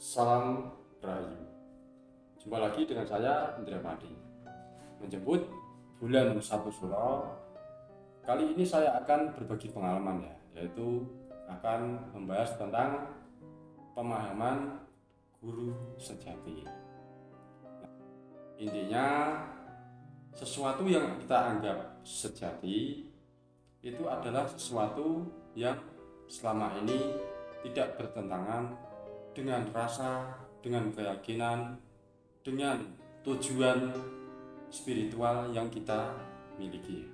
Salam Rahayu. Jumpa lagi dengan saya Indra Padi. Menjemput bulan 1 Suro. Kali ini saya akan berbagi pengalaman yaitu akan membahas tentang pemahaman guru sejati. Intinya sesuatu yang kita anggap sejati itu adalah sesuatu yang selama ini tidak bertentangan dengan rasa, dengan keyakinan, dengan tujuan spiritual yang kita miliki.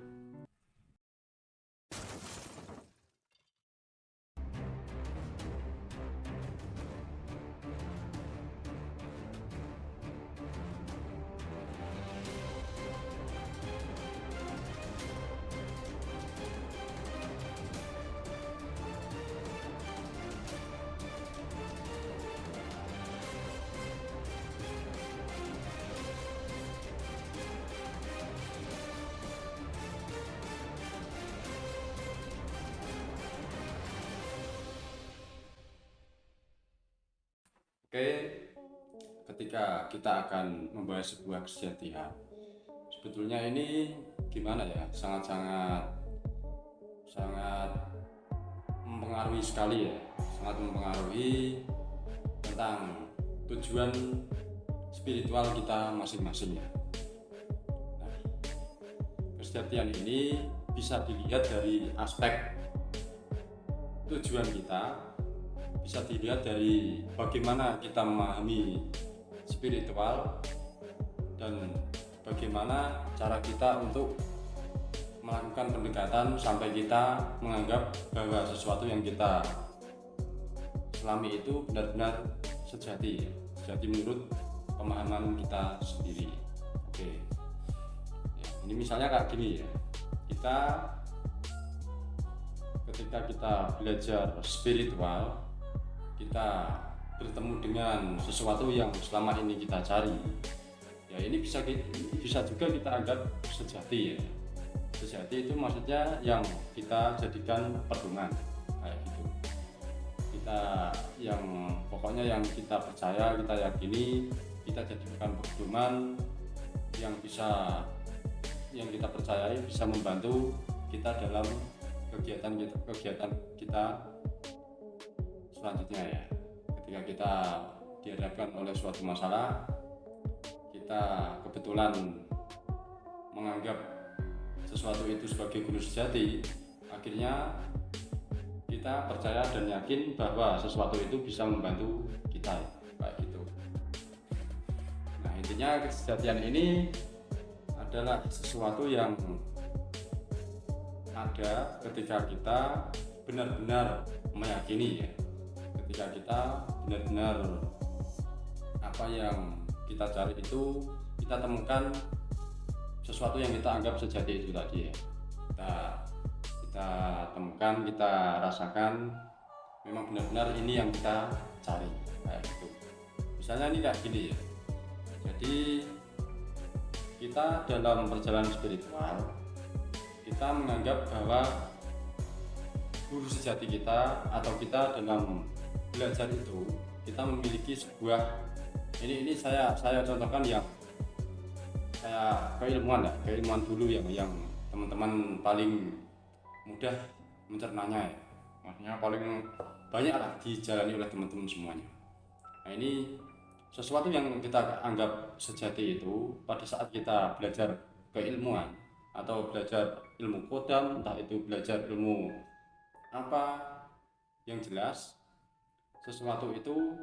Oke, ketika kita akan membahas sebuah kesejatian, sebetulnya ini gimana ya, sangat mempengaruhi sekali ya, sangat mempengaruhi tentang tujuan spiritual kita masing-masing ya. Nah, kesejatian ini bisa dilihat dari aspek tujuan kita, bisa dilihat dari bagaimana kita memahami spiritual dan bagaimana cara kita untuk melakukan pendekatan sampai kita menganggap bahwa sesuatu yang kita selami itu benar-benar sejati menurut pemahaman kita sendiri. Oke, ya, ini misalnya kayak gini ya, ketika kita belajar spiritual, kita bertemu dengan sesuatu yang selama ini kita cari, ya ini bisa juga kita anggap sejati ya. Sejati itu maksudnya yang kita jadikan pedoman kayak gitu. Kita yang pokoknya yang kita percaya, kita yakini, kita jadikan pedoman yang kita percayai bisa membantu kita dalam kegiatan kita selanjutnya ya. Ketika kita dihadapkan oleh suatu masalah, kita kebetulan menganggap sesuatu itu sebagai guru sejati, akhirnya kita percaya dan yakin bahwa sesuatu itu bisa membantu kita kayak gitu. Nah, intinya kesejatian ini adalah sesuatu yang ada ketika kita benar-benar meyakini ya, ketika kita benar-benar apa yang kita cari itu kita temukan sesuatu yang kita anggap sejati itu tadi ya, kita temukan, kita rasakan memang benar-benar ini yang kita cari kayak gitu. Misalnya ini kayak gini ya, jadi kita dalam perjalanan spiritual kita menganggap bahwa guru sejati kita atau kita dalam belajar itu kita memiliki sebuah ini saya contohkan yang kayak keilmuan dulu yang teman-teman paling mudah mencernanya ya, maksudnya paling banyak lah dijalani oleh teman-teman semuanya. Nah, ini sesuatu yang kita anggap sejati itu pada saat kita belajar keilmuan atau belajar ilmu kodam, entah itu belajar ilmu apa, yang jelas sesuatu itu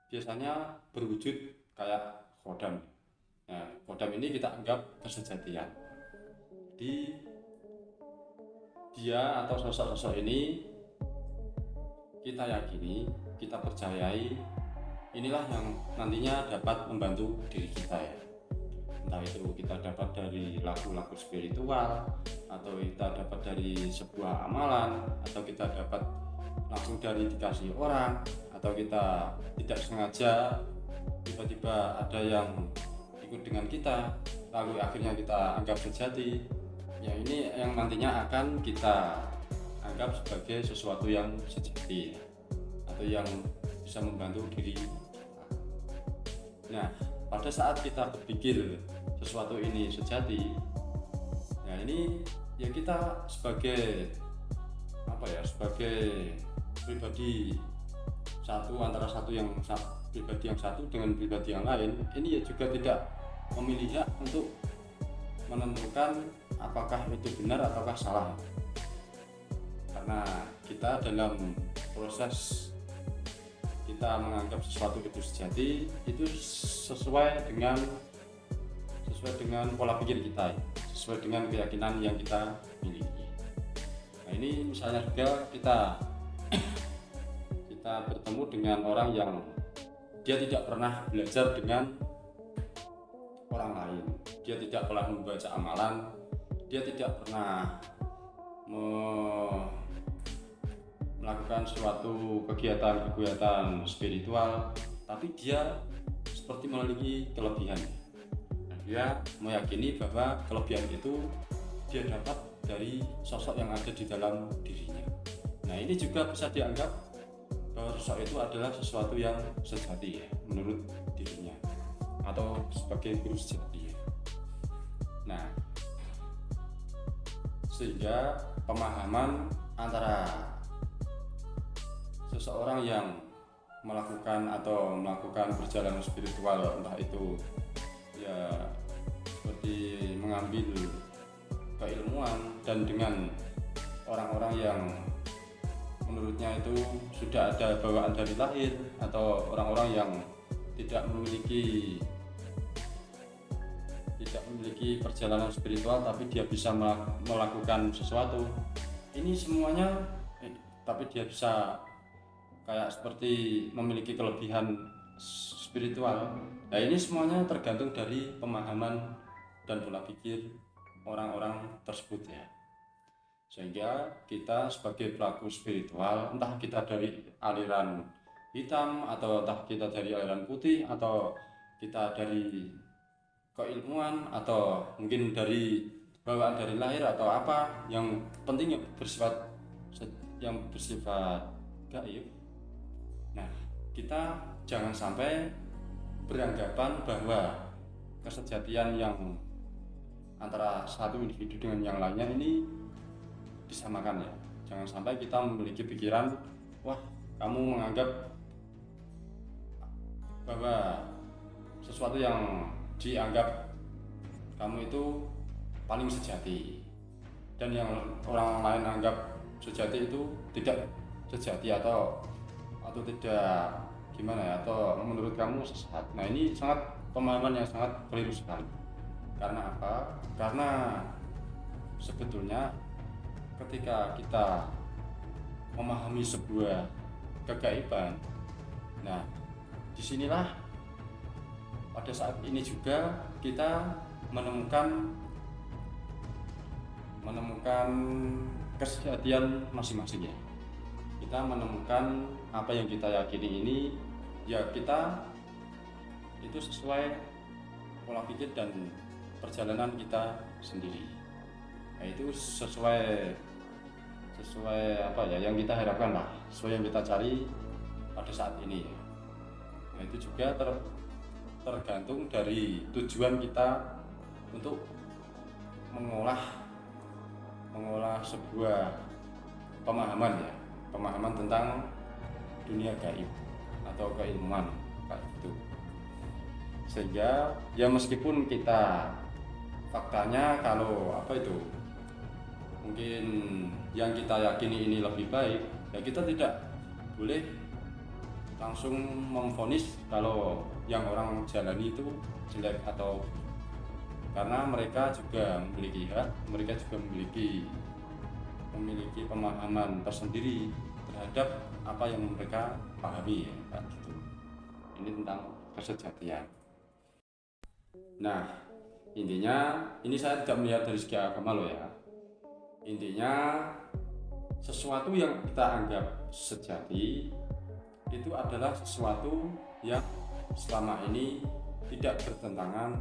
biasanya berwujud kayak kodam. Nah, kodam ini kita anggap kesejatian. Jadi dia atau sosok-sosok ini kita yakini, kita percayai, inilah yang nantinya dapat membantu diri kita ya. Entah itu kita dapat dari laku-laku spiritual, atau kita dapat dari sebuah amalan, atau kita dapat langsung dari dikasih orang, atau kita tidak sengaja tiba-tiba ada yang ikut dengan kita lalu akhirnya kita anggap sejati ya. Ini yang nantinya akan kita anggap sebagai sesuatu yang sejati atau yang bisa membantu diri Nah, pada saat kita berpikir sesuatu ini sejati, nah ini ya kita sebagai sebagai pribadi satu antara pribadi yang satu dengan pribadi yang lain, ini ya juga tidak memilih hak untuk menentukan apakah itu benar ataukah salah, karena kita dalam proses kita menganggap sesuatu itu sejati itu sesuai dengan pola pikir kita, sesuai dengan keyakinan yang kita miliki. Nah ini misalnya juga kita bertemu dengan orang yang dia tidak pernah belajar dengan orang lain, dia tidak pernah membaca amalan, dia tidak pernah melakukan suatu kegiatan spiritual, tapi dia seperti memiliki kelebihan. Nah, dia meyakini bahwa kelebihan itu dia dapat dari sosok yang ada di dalam dirinya. Nah ini juga bisa dianggap bahwa sosok itu adalah sesuatu yang sejati ya, menurut dirinya, atau sebagai guru sejati ya. Nah sehingga pemahaman antara seseorang yang melakukan perjalanan spiritual, entah itu ya seperti mengambil keilmuan, dan dengan orang-orang yang menurutnya itu sudah ada bawaan dari lahir, atau orang-orang yang tidak memiliki perjalanan spiritual tapi dia bisa melakukan sesuatu, ini semuanya tapi dia bisa kayak seperti memiliki kelebihan spiritual. Nah ini semuanya tergantung dari pemahaman dan pola pikir orang-orang tersebut ya. Sehingga kita sebagai pelaku spiritual, entah kita dari aliran hitam atau entah kita dari aliran putih, atau kita dari keilmuan, atau mungkin dari bawaan dari lahir atau apa, yang penting yang bersifat gaib. Nah, kita jangan sampai beranggapan bahwa kesejatian yang antara satu individu dengan yang lainnya ini disamakan ya. Jangan sampai kita memiliki pikiran, wah kamu menganggap bahwa sesuatu yang dianggap kamu itu paling sejati, dan yang orang lain anggap sejati itu tidak sejati atau tidak gimana ya, atau menurut kamu sesat. Nah ini pemahaman yang sangat keliru sekali. Karena apa? Karena sebetulnya ketika kita memahami sebuah kegaiban, nah disinilah pada saat ini juga kita menemukan kesejatian masing-masing ya. Kita menemukan apa yang kita yakini ini ya, kita itu sesuai pola pikir dan perjalanan kita sendiri. Nah itu sesuai apa ya yang kita harapkan lah, sesuai yang kita cari pada saat ini ya. Nah itu juga tergantung dari tujuan kita untuk mengolah sebuah pemahaman tentang dunia gaib atau keilmuan kayak gitu. Sehingga ya meskipun kita faktanya kalau mungkin yang kita yakini ini lebih baik, ya kita tidak boleh langsung memvonis kalau yang orang jalani itu jelek, atau karena mereka juga memiliki hak, mereka juga memiliki pemahaman tersendiri terhadap apa yang mereka pahami ya, kayak gitu. Ini tentang kesejatian. Nah intinya ini saya tidak melihat dari segi agama loh ya. Intinya sesuatu yang kita anggap sejati itu adalah sesuatu yang selama ini tidak bertentangan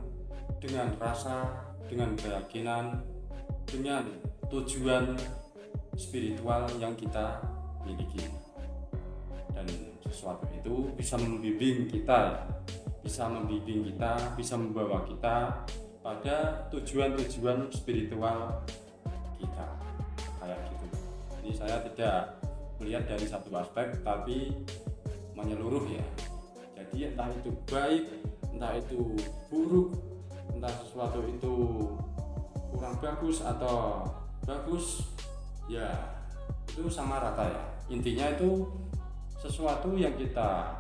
dengan rasa, dengan keyakinan, dengan tujuan spiritual yang kita miliki. Dan sesuatu itu bisa membimbing kita bisa membimbing kita, bisa membawa kita pada tujuan-tujuan spiritual kita, kayak gitu. Ini saya tidak melihat dari satu aspek tapi menyeluruh ya. Jadi entah itu baik, entah itu buruk, entah sesuatu itu kurang bagus atau bagus, ya itu sama rata ya. Intinya itu sesuatu yang kita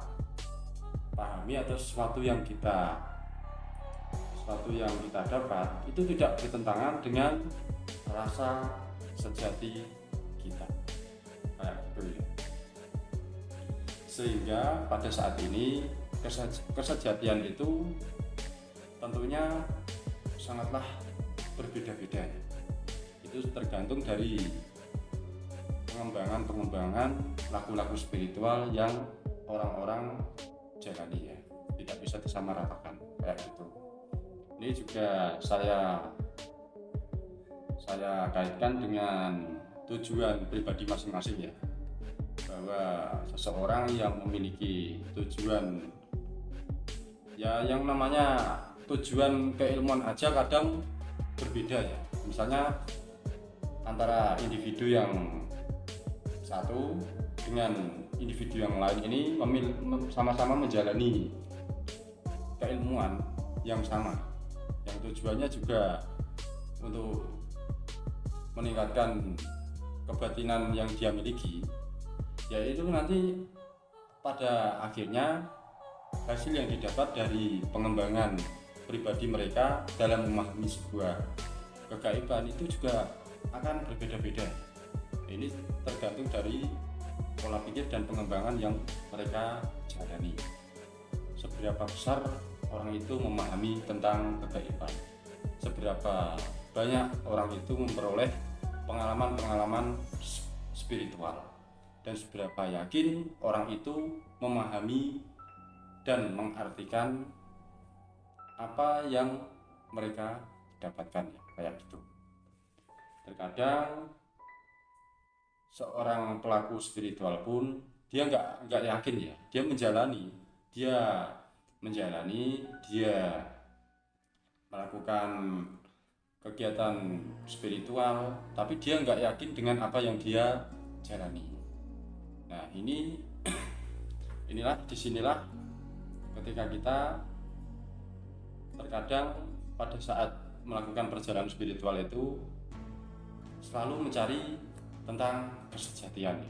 pahami atau sesuatu yang kita dapat itu tidak bertentangan dengan rasa sejati kita, kayak gitu ya. Sehingga pada saat ini kesejatian itu tentunya sangatlah berbeda-beda. Itu tergantung dari pengembangan laku-laku spiritual yang orang-orang jalani ya, tidak bisa disamaratakan kayak gitu. Ini juga saya kaitkan dengan tujuan pribadi masing-masing ya, bahwa seseorang yang memiliki tujuan ya, yang namanya tujuan keilmuan aja kadang berbeda ya. Misalnya antara individu yang satu dengan individu yang lain ini sama-sama menjalani keilmuan yang sama, yang tujuannya juga untuk meningkatkan kebatinan yang dia miliki, yaitu nanti pada akhirnya hasil yang didapat dari pengembangan pribadi mereka dalam memahami sebuah kegaiban itu juga akan berbeda-beda. Ini tergantung dari pola pikir dan pengembangan yang mereka jalani. Seberapa besar orang itu memahami tentang kegaiban, seberapa banyak orang itu memperoleh pengalaman-pengalaman spiritual, dan seberapa yakin orang itu memahami dan mengartikan apa yang mereka dapatkan ya, kayak gitu. Terkadang seorang pelaku spiritual pun dia nggak yakin ya, dia menjalani, dia melakukan kegiatan spiritual, tapi dia nggak yakin dengan apa yang dia jalani. Nah disinilah ketika kita terkadang pada saat melakukan perjalanan spiritual itu selalu mencari tentang kesejatian.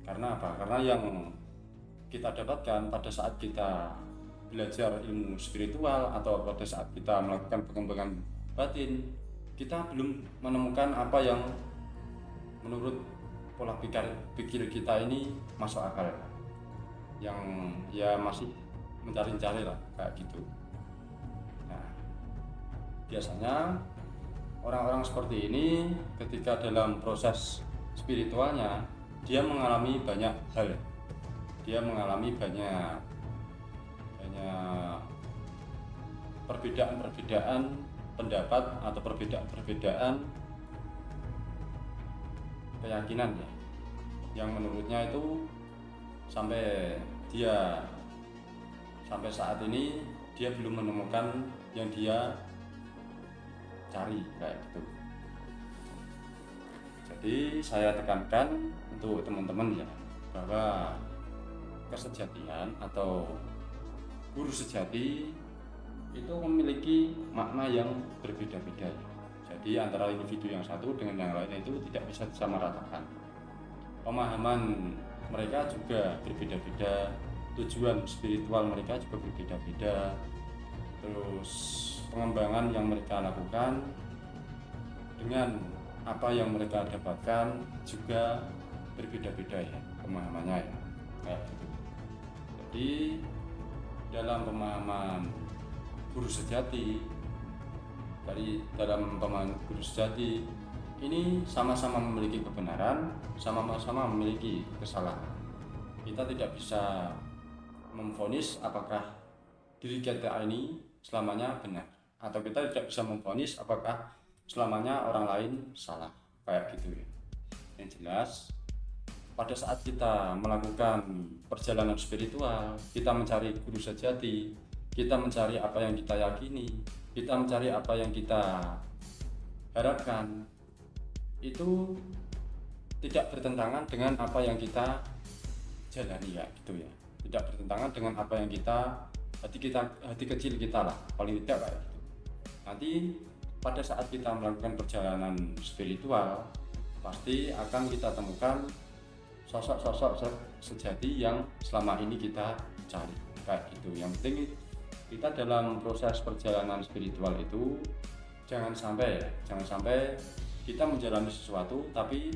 Karena apa? Karena yang kita dapatkan pada saat kita belajar ilmu spiritual atau pada saat kita melakukan pengembangan batin, kita belum menemukan apa yang menurut pola pikir kita ini masuk akal, yang ya masih mencari-cari lah kayak gitu. Nah, biasanya orang-orang seperti ini ketika dalam proses spiritualnya dia mengalami banyak hal, dia mengalami banyak perbedaan pendapat atau perbedaan keyakinan ya, yang menurutnya itu sampai saat ini dia belum menemukan yang dia cari kayak gitu. Jadi saya tekankan untuk teman-teman ya, bahwa kesejatian atau guru sejati itu memiliki makna yang berbeda-beda. Jadi antara individu yang satu dengan yang lain itu tidak bisa disamaratakan. Pemahaman mereka juga berbeda-beda, tujuan spiritual mereka juga berbeda-beda, terus pengembangan yang mereka lakukan dengan apa yang mereka dapatkan juga berbeda-beda ya pemahamannya ya, kayak gitu. Jadi dalam pemahaman guru sejati, dalam pemahaman guru sejati ini sama-sama memiliki kebenaran, sama-sama memiliki kesalahan. Kita tidak bisa memvonis apakah diri kita ini selamanya benar, atau kita tidak bisa memvonis apakah selamanya orang lain salah, kayak gitu ya. Yang jelas pada saat kita melakukan perjalanan spiritual, kita mencari guru sejati, kita mencari apa yang kita yakini, kita mencari apa yang kita harapkan, itu tidak bertentangan dengan apa yang kita jalani ya gitu ya, tidak bertentangan dengan apa yang kita hati kecil kita lah, paling tidak kayak gitu. Nanti pada saat kita melakukan perjalanan spiritual, pasti akan kita temukan sosok-sosok sejati yang selama ini kita cari kayak gitu. Yang penting kita dalam proses perjalanan spiritual itu jangan sampai kita menjalani sesuatu tapi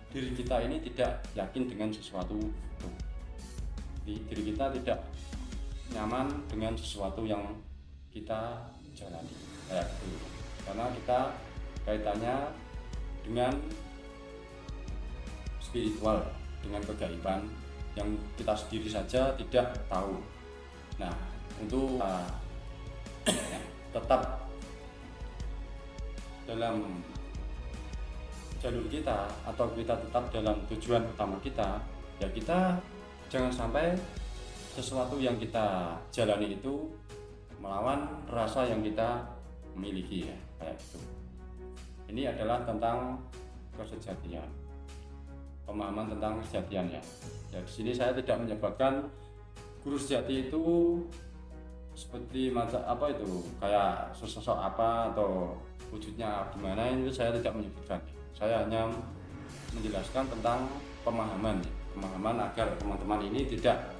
diri kita ini tidak yakin dengan sesuatu itu. Diri kita tidak nyaman dengan sesuatu yang kita jalani kayak gitu. Karena kita kaitannya dengan spiritual, dengan kegaiban yang kita sendiri saja tidak tahu. Nah, untuk tetap dalam jalur kita atau kita tetap dalam tujuan utama kita, ya kita jangan sampai sesuatu yang kita jalani itu melawan rasa yang kita miliki ya kayak gitu. Ini adalah tentang kesejatian, pemahaman tentang kesejatian ya. Dan di sini saya tidak menyebutkan guru sejati itu seperti macam apa itu, kayak sosok apa atau wujudnya gimana, itu saya tidak menyebutkan. Saya hanya menjelaskan tentang pemahaman agar teman-teman ini tidak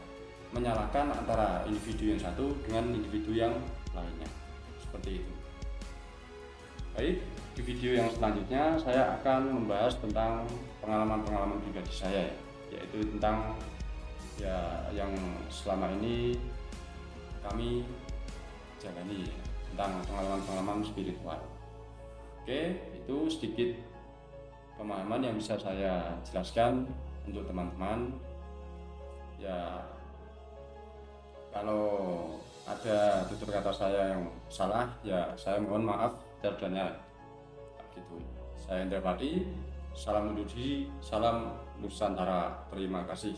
menyalahkan antara individu yang satu dengan individu yang lainnya, seperti itu. Baik, di video yang selanjutnya saya akan membahas tentang pengalaman pribadi saya, yaitu tentang ya yang selama ini kami jalani, tentang pengalaman spiritual. Oke, itu sedikit pemahaman yang bisa saya jelaskan untuk teman-teman. Ya, kalau ada tutur kata saya yang salah, ya saya mohon maaf terdannya gitu. Saya Indra Pati, salam undur diri, salam Nusantara, terima kasih.